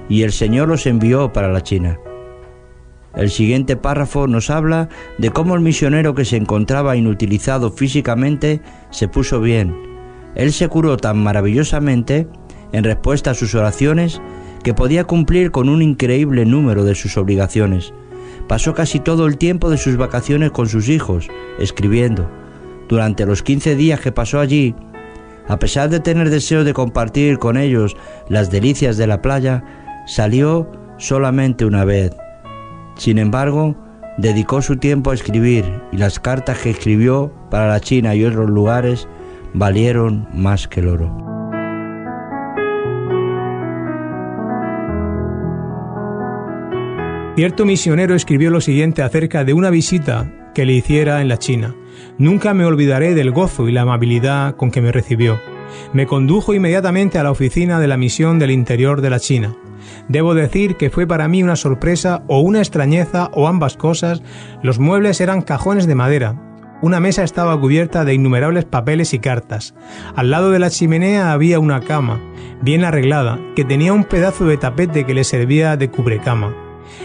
y el Señor los envió para la China. El siguiente párrafo nos habla de cómo el misionero que se encontraba inutilizado físicamente se puso bien. Él se curó tan maravillosamente, en respuesta a sus oraciones, que podía cumplir con un increíble número de sus obligaciones. Pasó casi todo el tiempo de sus vacaciones con sus hijos, escribiendo. Durante los 15 días que pasó allí, a pesar de tener deseo de compartir con ellos las delicias de la playa, salió solamente una vez. Sin embargo, dedicó su tiempo a escribir, y las cartas que escribió para la China y otros lugares valieron más que el oro. Cierto misionero escribió lo siguiente acerca de una visita que le hiciera en la China. Nunca me olvidaré del gozo y la amabilidad con que me recibió. Me condujo inmediatamente a la oficina de la misión del interior de la China. Debo decir que fue para mí una sorpresa o una extrañeza o ambas cosas. Los muebles eran cajones de madera. Una mesa estaba cubierta de innumerables papeles y cartas. Al lado de la chimenea había una cama, bien arreglada, que tenía un pedazo de tapete que le servía de cubrecama.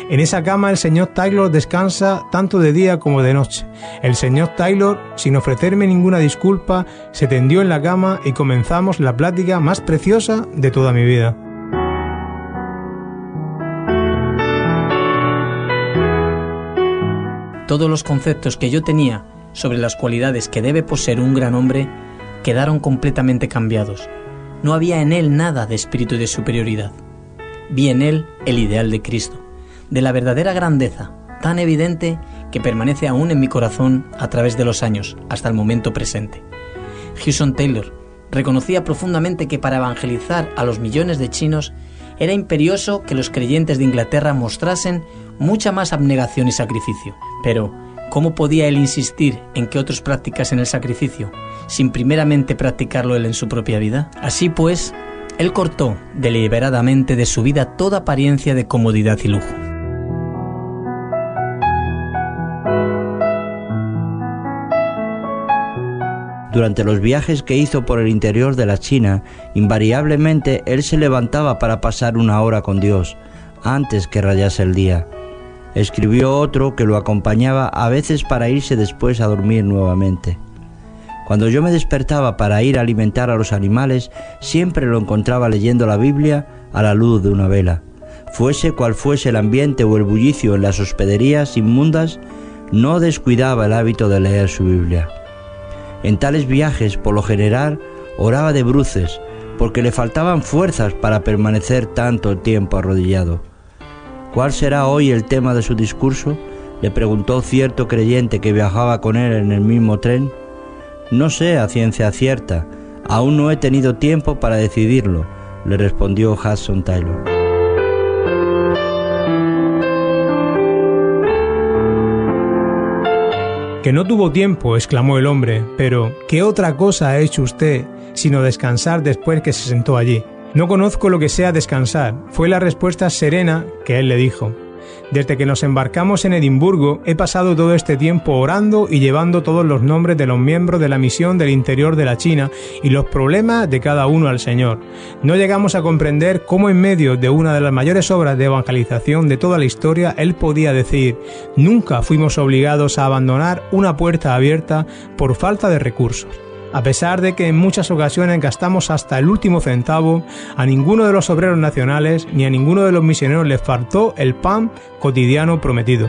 En esa cama el señor Taylor descansa tanto de día como de noche. El señor Taylor, sin ofrecerme ninguna disculpa, se tendió en la cama y comenzamos la plática más preciosa de toda mi vida. Todos los conceptos que yo tenía sobre las cualidades que debe poseer un gran hombre quedaron completamente cambiados. No había en él nada de espíritu de superioridad. Vi en él el ideal de Cristo, de la verdadera grandeza, tan evidente que permanece aún en mi corazón a través de los años, hasta el momento presente. Hudson Taylor reconocía profundamente que para evangelizar a los millones de chinos era imperioso que los creyentes de Inglaterra mostrasen mucha más abnegación y sacrificio. Pero, ¿cómo podía él insistir en que otros practicasen el sacrificio, sin primeramente practicarlo él en su propia vida? Así pues, él cortó deliberadamente de su vida toda apariencia de comodidad y lujo. Durante los viajes que hizo por el interior de la China, invariablemente él se levantaba para pasar una hora con Dios, antes que rayase el día. Escribió otro que lo acompañaba a veces para irse después a dormir nuevamente. Cuando yo me despertaba para ir a alimentar a los animales, siempre lo encontraba leyendo la Biblia a la luz de una vela. Fuese cual fuese el ambiente o el bullicio en las hospederías inmundas, no descuidaba el hábito de leer su Biblia. En tales viajes, por lo general, oraba de bruces, porque le faltaban fuerzas para permanecer tanto tiempo arrodillado. ¿Cuál será hoy el tema de su discurso?, le preguntó cierto creyente que viajaba con él en el mismo tren. No sé a ciencia cierta, aún no he tenido tiempo para decidirlo, le respondió Hudson Taylor. Que no tuvo tiempo, exclamó el hombre, pero ¿qué otra cosa ha hecho usted sino descansar después que se sentó allí? No conozco lo que sea descansar, fue la respuesta serena que él le dijo. Desde que nos embarcamos en Edimburgo, he pasado todo este tiempo orando y llevando todos los nombres de los miembros de la misión del interior de la China y los problemas de cada uno al Señor. No llegamos a comprender cómo en medio de una de las mayores obras de evangelización de toda la historia, él podía decir: nunca fuimos obligados a abandonar una puerta abierta por falta de recursos. A pesar de que en muchas ocasiones gastamos hasta el último centavo, a ninguno de los obreros nacionales ni a ninguno de los misioneros les faltó el pan cotidiano prometido.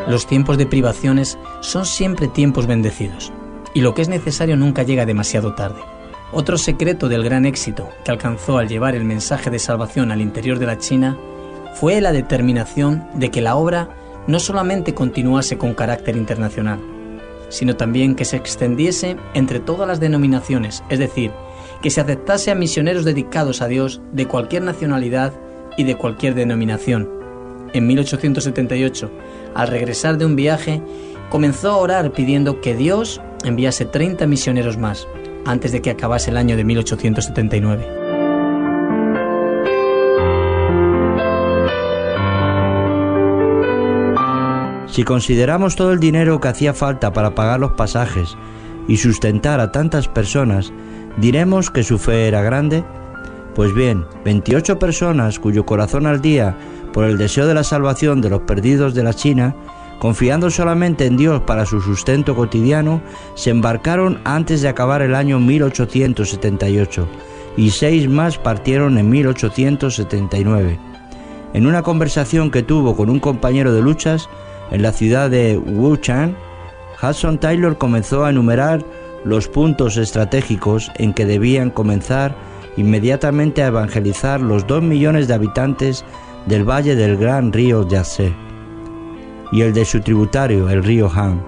Los tiempos de privaciones son siempre tiempos bendecidos, y lo que es necesario nunca llega demasiado tarde. Otro secreto del gran éxito que alcanzó al llevar el mensaje de salvación al interior de la China fue la determinación de que la obra no solamente continuase con carácter internacional, sino también que se extendiese entre todas las denominaciones, es decir, que se aceptase a misioneros dedicados a Dios de cualquier nacionalidad y de cualquier denominación. En 1878, al regresar de un viaje, comenzó a orar pidiendo que Dios enviase 30 misioneros más, antes de que acabase el año de 1879. Si consideramos todo el dinero que hacía falta para pagar los pasajes y sustentar a tantas personas, ¿diremos que su fe era grande? Pues bien, 28 personas cuyo corazón ardía por el deseo de la salvación de los perdidos de la China, confiando solamente en Dios para su sustento cotidiano, se embarcaron antes de acabar el año 1878 y 6 más partieron en 1879. En una conversación que tuvo con un compañero de luchas en la ciudad de Wuchang, Hudson Taylor comenzó a enumerar los puntos estratégicos en que debían comenzar inmediatamente a evangelizar los 2 millones de habitantes del valle del gran río Yangtze y el de su tributario, el río Han.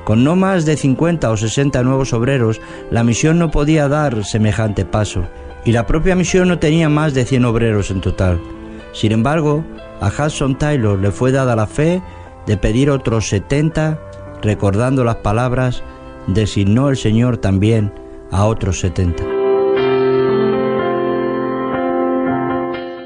Con no más de 50 o 60 nuevos obreros, la misión no podía dar semejante paso, y la propia misión no tenía más de 100 obreros en total. Sin embargo, a Hudson Taylor le fue dada la fe de pedir otros 70, recordando las palabras: designó el Señor también a otros 70.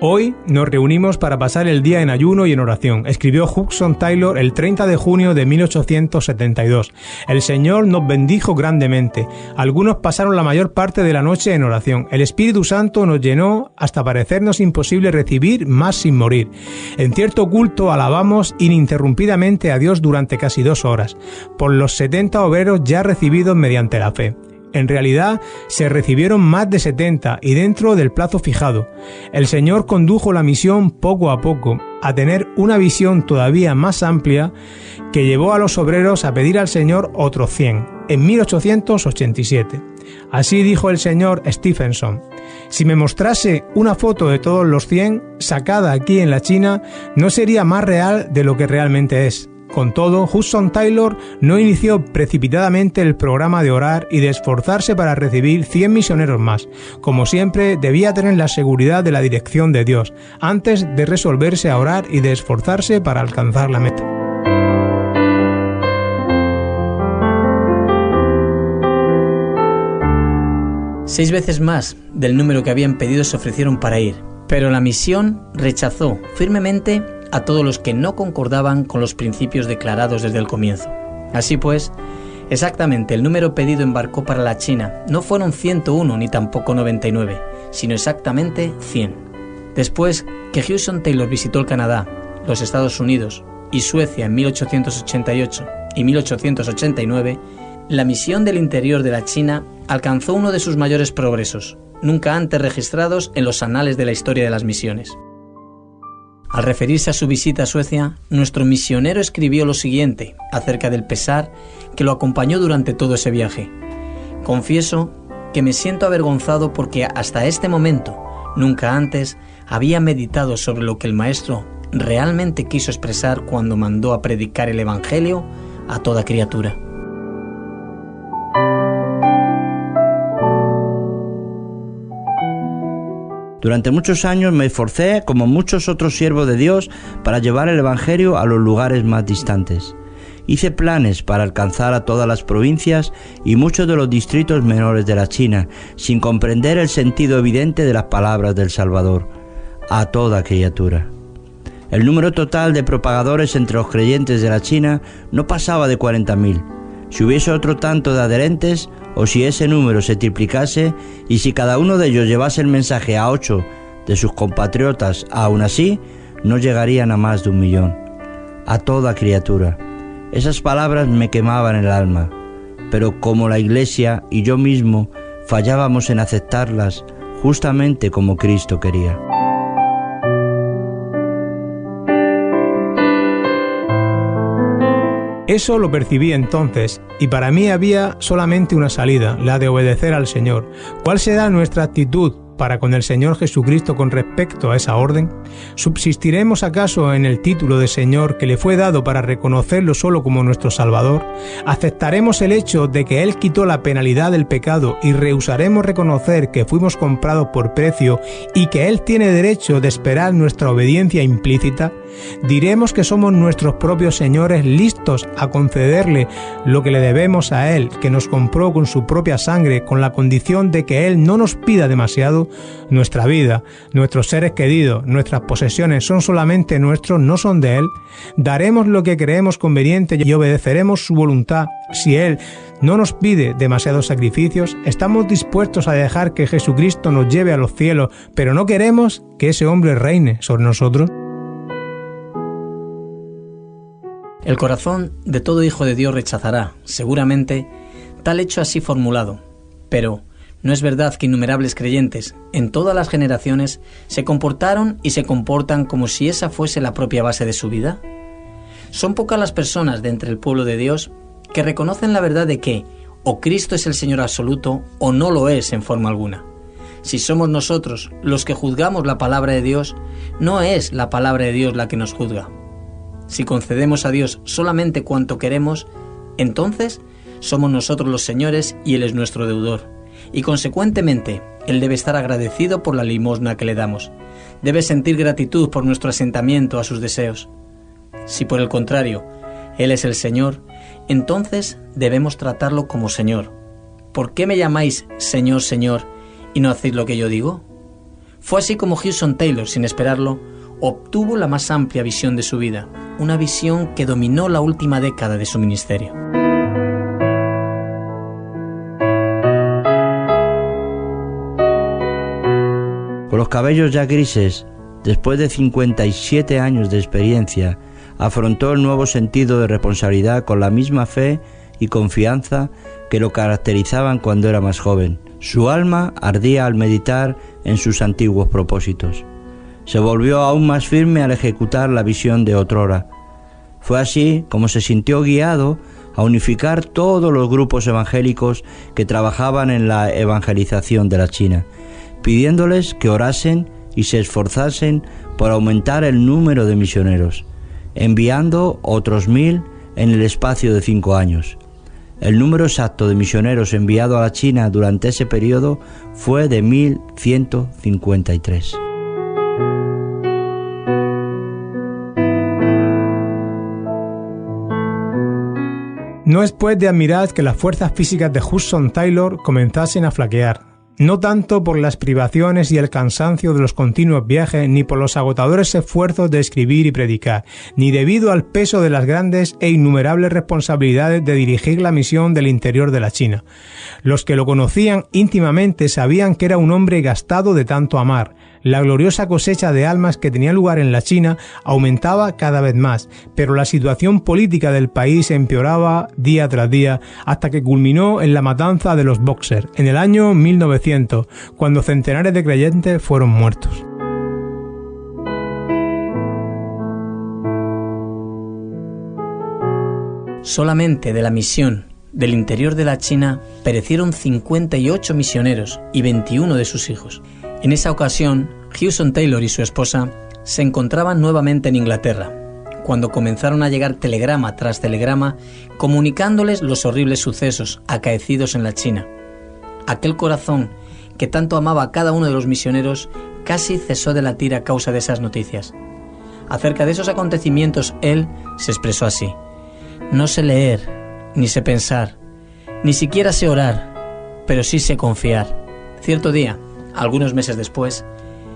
Hoy nos reunimos para pasar el día en ayuno y en oración, escribió Hudson Taylor el 30 de junio de 1872. El Señor nos bendijo grandemente. Algunos pasaron la mayor parte de la noche en oración. El Espíritu Santo nos llenó hasta parecernos imposible recibir más sin morir. En cierto culto alabamos ininterrumpidamente a Dios durante casi 2 horas, por los 70 obreros ya recibidos mediante la fe. En realidad, se recibieron más de 70 y dentro del plazo fijado. El Señor condujo la misión poco a poco a tener una visión todavía más amplia que llevó a los obreros a pedir al Señor otros 100, en 1887. Así dijo el señor Stephenson: si me mostrase una foto de todos los 100 sacada aquí en la China, no sería más real de lo que realmente es. Con todo, Hudson Taylor no inició precipitadamente el programa de orar y de esforzarse para recibir 100 misioneros más. Como siempre, debía tener la seguridad de la dirección de Dios, antes de resolverse a orar y de esforzarse para alcanzar la meta. Seis veces más del número que habían pedido se ofrecieron para ir, pero la misión rechazó firmemente a todos los que no concordaban con los principios declarados desde el comienzo. Así pues, exactamente el número pedido embarcó para la China no fueron 101 ni tampoco 99, sino exactamente 100. Después que Hudson Taylor visitó el Canadá, los Estados Unidos y Suecia en 1888 y 1889, la misión del interior de la China alcanzó uno de sus mayores progresos, nunca antes registrados en los anales de la historia de las misiones. Al referirse a su visita a Suecia, nuestro misionero escribió lo siguiente acerca del pesar que lo acompañó durante todo ese viaje. Confieso que me siento avergonzado porque hasta este momento, nunca antes, había meditado sobre lo que el Maestro realmente quiso expresar cuando mandó a predicar el Evangelio a toda criatura. Durante muchos años me esforcé, como muchos otros siervos de Dios, para llevar el Evangelio a los lugares más distantes. hice planes para alcanzar a todas las provincias y muchos de los distritos menores de la China, sin comprender el sentido evidente de las palabras del Salvador: a toda criatura. El número total de propagadores entre los creyentes de la China no pasaba de 40.000. Si hubiese otro tanto de adherentes, o si ese número se triplicase, y si cada uno de ellos llevase el mensaje a 8 de sus compatriotas, aún así, no llegarían a más de 1 millón. A toda criatura. Esas palabras me quemaban el alma, pero como la Iglesia y yo mismo fallábamos en aceptarlas justamente como Cristo quería. Eso lo percibí entonces, y para mí había solamente una salida, la de obedecer al Señor. ¿Cuál será nuestra actitud para con el Señor Jesucristo con respecto a esa orden? ¿Subsistiremos acaso en el título de Señor que le fue dado para reconocerlo solo como nuestro Salvador? ¿Aceptaremos el hecho de que Él quitó la penalidad del pecado y rehusaremos reconocer que fuimos comprados por precio y que Él tiene derecho de esperar nuestra obediencia implícita? ¿Diremos que somos nuestros propios señores, listos a concederle lo que le debemos a Él, que nos compró con su propia sangre, con la condición de que Él no nos pida demasiado? Nuestra vida, nuestros seres queridos, nuestras posesiones son solamente nuestros, no son de Él. ¿Daremos lo que creemos conveniente y obedeceremos su voluntad si Él no nos pide demasiados sacrificios? ¿Estamos dispuestos a dejar que Jesucristo nos lleve a los cielos, pero no queremos que ese hombre reine sobre nosotros? El corazón de todo hijo de Dios rechazará, seguramente, tal hecho así formulado, pero ¿no es verdad que innumerables creyentes, en todas las generaciones, se comportaron y se comportan como si esa fuese la propia base de su vida? Son pocas las personas de entre el pueblo de Dios que reconocen la verdad de que o Cristo es el Señor absoluto o no lo es en forma alguna. Si somos nosotros los que juzgamos la palabra de Dios, no es la palabra de Dios la que nos juzga. Si concedemos a Dios solamente cuanto queremos, entonces somos nosotros los señores y Él es nuestro deudor. Y consecuentemente, Él debe estar agradecido por la limosna que le damos. Debe sentir gratitud por nuestro asentamiento a sus deseos. Si por el contrario, Él es el Señor, entonces debemos tratarlo como Señor. ¿Por qué me llamáis Señor, Señor, y no hacéis lo que yo digo? Fue así como Hudson Taylor, sin esperarlo, obtuvo la más amplia visión de su vida, una visión que dominó la última década de su ministerio. Con los cabellos ya grises, después de 57 años de experiencia, afrontó el nuevo sentido de responsabilidad con la misma fe y confianza que lo caracterizaban cuando era más joven. Su alma ardía al meditar en sus antiguos propósitos. Se volvió aún más firme al ejecutar la visión de otrora. Fue así como se sintió guiado a unificar todos los grupos evangélicos que trabajaban en la evangelización de la China, pidiéndoles que orasen y se esforzasen por aumentar el número de misioneros, enviando otros 1000 en el espacio de 5 años. El número exacto de misioneros enviados a la China durante ese periodo fue de 1153. No es pues de admirar que las fuerzas físicas de Hudson Taylor comenzasen a flaquear, no tanto por las privaciones y el cansancio de los continuos viajes, ni por los agotadores esfuerzos de escribir y predicar, ni debido al peso de las grandes e innumerables responsabilidades de dirigir la misión del interior de la China. Los que lo conocían íntimamente sabían que era un hombre gastado de tanto amar. La gloriosa cosecha de almas que tenía lugar en la China aumentaba cada vez más, pero la situación política del país empeoraba día tras día hasta que culminó en la matanza de los Boxers en el año 1900, cuando centenares de creyentes fueron muertos. Solamente de la misión del interior de la China perecieron 58 misioneros y 21 de sus hijos. En esa ocasión, Hudson Taylor y su esposa se encontraban nuevamente en Inglaterra, cuando comenzaron a llegar telegrama tras telegrama comunicándoles los horribles sucesos acaecidos en la China. Aquel corazón que tanto amaba a cada uno de los misioneros casi cesó de latir a causa de esas noticias. Acerca de esos acontecimientos, él se expresó así: No sé leer, ni sé pensar, ni siquiera sé orar, pero sí sé confiar. Cierto día, algunos meses después,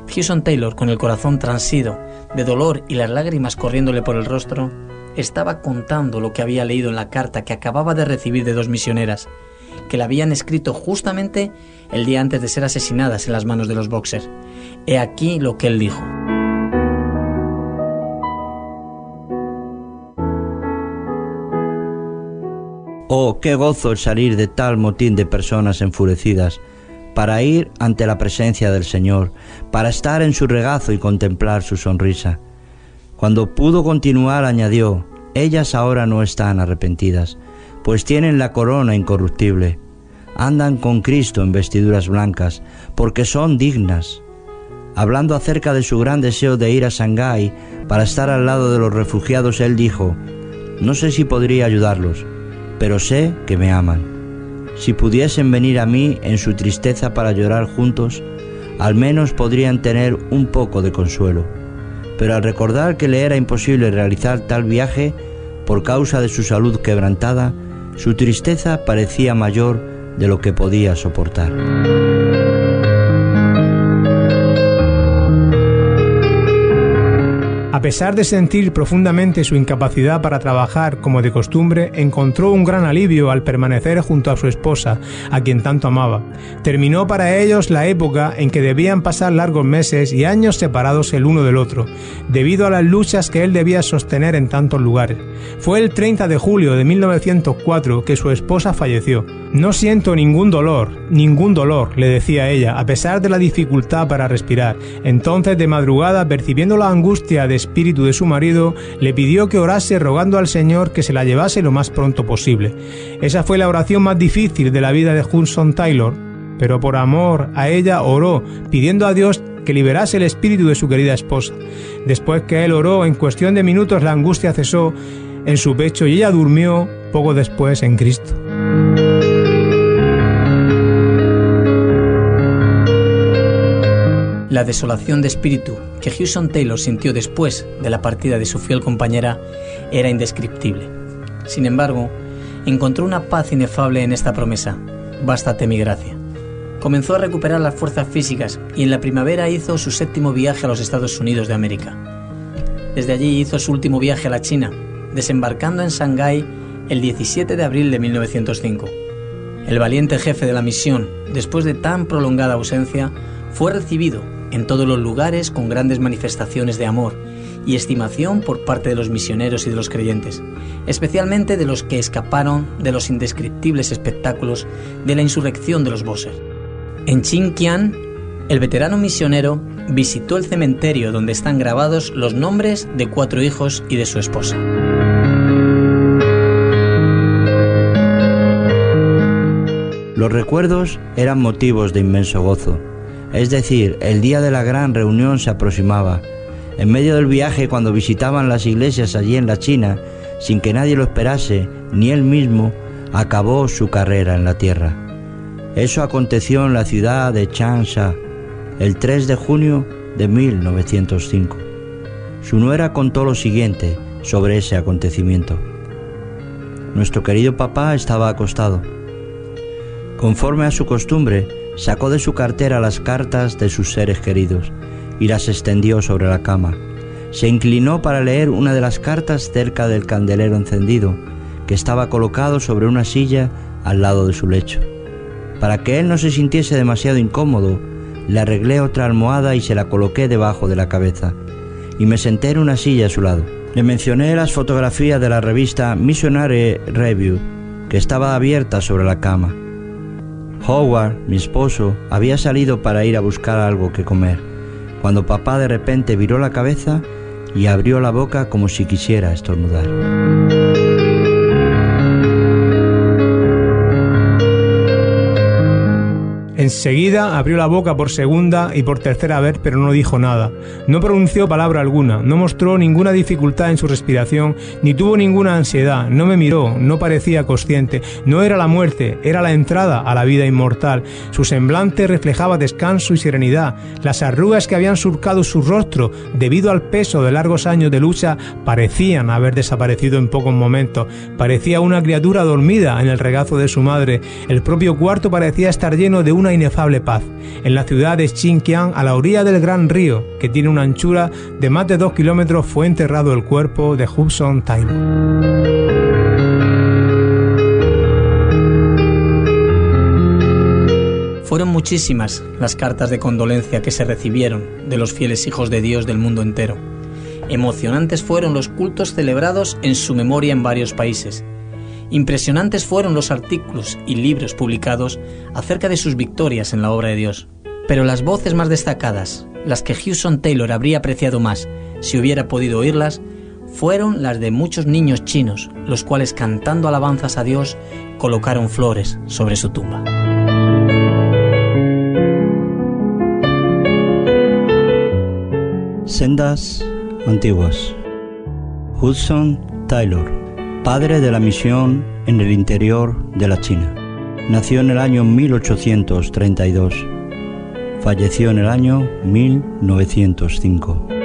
Hudson Taylor, con el corazón transido de dolor y las lágrimas corriéndole por el rostro, estaba contando lo que había leído en la carta que acababa de recibir de 2 misioneras, que le habían escrito justamente el día antes de ser asesinadas en las manos de los Boxer. He aquí lo que él dijo. Oh, qué gozo el salir de tal motín de personas enfurecidas, para ir ante la presencia del Señor, para estar en su regazo y contemplar su sonrisa. Cuando pudo continuar, añadió: ellas ahora no están arrepentidas, pues tienen la corona incorruptible. Andan con Cristo en vestiduras blancas, porque son dignas. Hablando acerca de su gran deseo de ir a Shanghái para estar al lado de los refugiados, él dijo: no sé si podría ayudarlos, pero sé que me aman. Si pudiesen venir a mí en su tristeza para llorar juntos, al menos podrían tener un poco de consuelo. Pero al recordar que le era imposible realizar tal viaje por causa de su salud quebrantada, su tristeza parecía mayor de lo que podía soportar. A pesar de sentir profundamente su incapacidad para trabajar como de costumbre, encontró un gran alivio al permanecer junto a su esposa, a quien tanto amaba. Terminó para ellos la época en que debían pasar largos meses y años separados el uno del otro, debido a las luchas que él debía sostener en tantos lugares. Fue el 30 de julio de 1904 que su esposa falleció. No siento ningún dolor, le decía ella, a pesar de la dificultad para respirar. Entonces, de madrugada, percibiendo la angustia de espíritu de su marido, le pidió que orase rogando al Señor que se la llevase lo más pronto posible. Esa fue la oración más difícil de la vida de Hudson Taylor, pero por amor a ella oró, pidiendo a Dios que liberase el espíritu de su querida esposa. Después que él oró, en cuestión de minutos la angustia cesó en su pecho y ella durmió poco después en Cristo. La desolación de espíritu que Hudson Taylor sintió después de la partida de su fiel compañera era indescriptible. Sin embargo, encontró una paz inefable en esta promesa: bástate mi gracia. Comenzó a recuperar las fuerzas físicas y en la primavera hizo su 7º viaje a los Estados Unidos de América. Desde allí hizo su último viaje a la China, desembarcando en Shanghái el 17 de abril de 1905. El valiente jefe de la misión, después de tan prolongada ausencia, fue recibido en todos los lugares con grandes manifestaciones de amor y estimación por parte de los misioneros y de los creyentes, especialmente de los que escaparon de los indescriptibles espectáculos de la insurrección de los Boxer. En Xinjiang, el veterano misionero visitó el cementerio donde están grabados los nombres de 4 hijos y de su esposa. Los recuerdos eran motivos de inmenso gozo. Es decir, el día de la gran reunión se aproximaba. En medio del viaje, cuando visitaban las iglesias allí en la China, sin que nadie lo esperase, ni él mismo, acabó su carrera en la tierra. Eso aconteció en la ciudad de Changsha, el 3 de junio de 1905. Su nuera contó lo siguiente sobre ese acontecimiento. Nuestro querido papá estaba acostado. Conforme a su costumbre, sacó de su cartera las cartas de sus seres queridos y las extendió sobre la cama. Se inclinó para leer una de las cartas cerca del candelero encendido, que estaba colocado sobre una silla al lado de su lecho. Para que él no se sintiese demasiado incómodo, le arreglé otra almohada y se la coloqué debajo de la cabeza, y me senté en una silla a su lado. Le mencioné las fotografías de la revista Missionary Review, que estaba abierta sobre la cama. Howard, mi esposo, había salido para ir a buscar algo que comer, cuando papá de repente viró la cabeza y abrió la boca como si quisiera estornudar. En Enseguida abrió la boca por segunda y por tercera vez, pero no dijo nada. No pronunció palabra alguna, no mostró ninguna dificultad en su respiración, ni tuvo ninguna ansiedad, no me miró, no parecía consciente. No era la muerte, era la entrada a la vida inmortal. Su semblante reflejaba descanso y serenidad. Las arrugas que habían surcado su rostro debido al peso de largos años de lucha parecían haber desaparecido en pocos momentos. Parecía una criatura dormida en el regazo de su madre. El propio cuarto parecía estar lleno de una inefable paz. En la ciudad de Xinjiang, a la orilla del gran río, que tiene una anchura de más de 2 kilómetros, fue enterrado el cuerpo de Hudson Taylor. Fueron muchísimas las cartas de condolencia que se recibieron de los fieles hijos de Dios del mundo entero. Emocionantes fueron los cultos celebrados en su memoria en varios países. Impresionantes fueron los artículos y libros publicados acerca de sus victorias en la obra de Dios. Pero las voces más destacadas, las que Hudson Taylor habría apreciado más si hubiera podido oírlas, fueron las de muchos niños chinos, los cuales, cantando alabanzas a Dios, colocaron flores sobre su tumba. Sendas antiguas. Hudson Taylor, padre de la misión en el interior de la China. Nació en el año 1832. Falleció en el año 1905.